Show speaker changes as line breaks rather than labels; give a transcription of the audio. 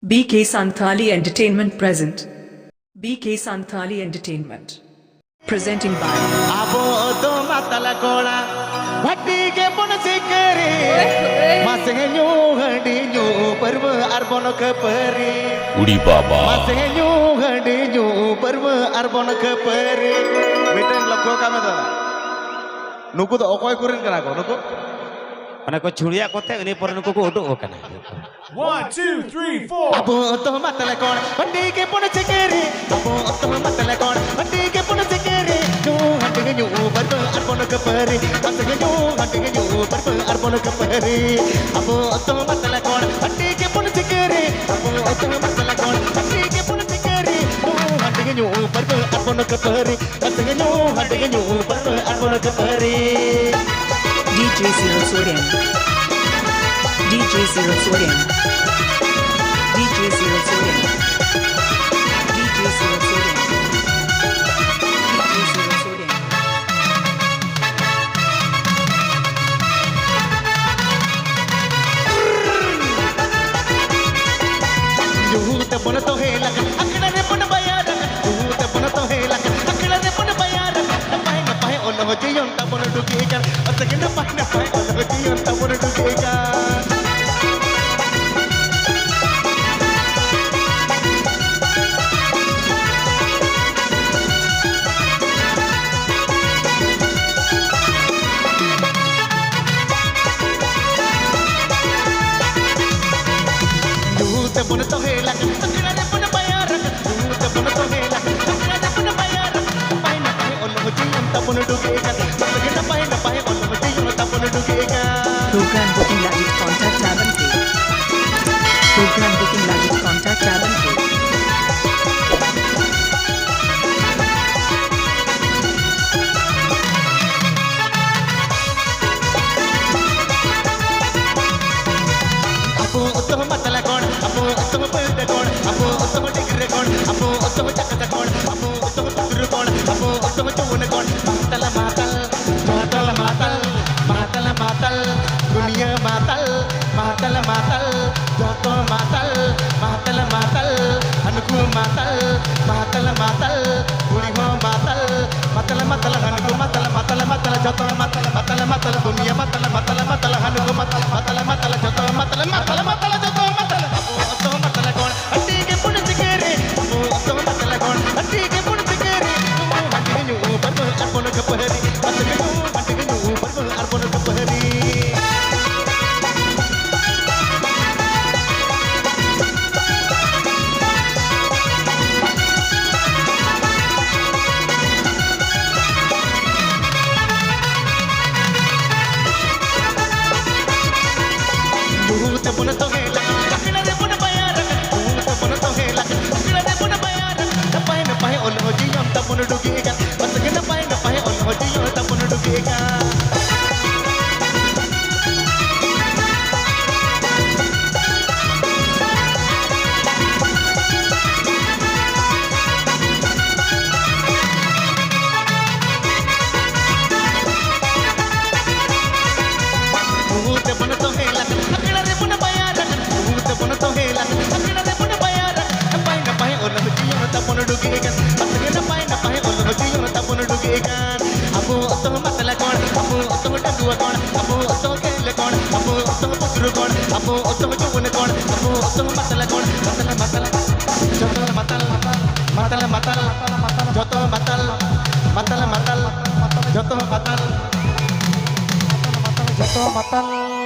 BK Santhali Entertainment present. BK Santhali Entertainment. Presenting by
Abo to matala kola bhatti ke pun sikare masenyu hadinyu parva arbon ke peri
Udi Baba
masenyu hadinyu parva arbon ke peri meeting lakho kame da nuku to okoy kurin kana ko nuku ana ko churia kote ini por nuku ko uduk kana
1, 2, 3, 4.
abo to matala kola bhatti ke pun sikare abo to matala kola bhatti ke pun sikare hadinyu parva arbon ke peri masenyu hadinyu parva arbon ke peri abo to matala kola bhatti ke pun sikare abo to matala kola bhatti ke pun sikare hadinyu parva arbon ke peri masenyu hadinyu parva arbon ke peri
DJ Zero Sodium. DJ Zero Sodium. DJ Zero Sodium. DJ Zero Sodium. DJ Zero Sodium.
Juhut pun to helak akna ne pun bayar juhut pun to helak akna ne pun bayar napai oloh jiyon ta pun dugikan asgen napai oloh jiyon ta pun dugikan juhut pun to helak akna ne pun bayar juhut pun to helak akna ne pun bayar napai oloh jiyon ta pun dugikan asgen napai oloh jiyon ta pun dugikan
Program booking Lajit contact tab and pay. Program booking Lajit contact tab and pay.
Apo utoh matala kon, apo utoh pelde kon, apo utoh digre kon, apo utoh chakata kon, apo utoh tudur kon, apo utoh chun kon, matala matal, matala matal, matala matal, dunia matal, matala matal, joto matal, matala matal, anuku matal, matala matal, buliho matal, matala matal, anuku matal, matala matal, joto matal, matala matal, dunia matal, matala matal, anuku matal, matala matal, joto matal, matala matal, joto matal, apo utoh matala kon, hati ke pun sikere, apo utoh matala kon, hati ke pun sikere, hati nyu parva arbon ke pahari, hati nyu parva arbon ke pahari. Juhut pun to helak akna ne pun bayar juhut pun to helak akna ne pun bayar napai oloh jiyon ta pun dugikan asgen napai oloh jiyon ta pun dugikan juhut pun to helak akna ne pun bayar juhut pun to helak akna ne pun bayar napai oloh jiyon ta pun dugikan asgen napai oloh jiyon ta pun dugikan apo utoh matala kon apo utoh dagua kon apo utoh kele kon apo utoh putru kon apo utoh chun kon apo utoh matala kon matala matala joto matal matala matal joto matal matala matal joto matal joto matal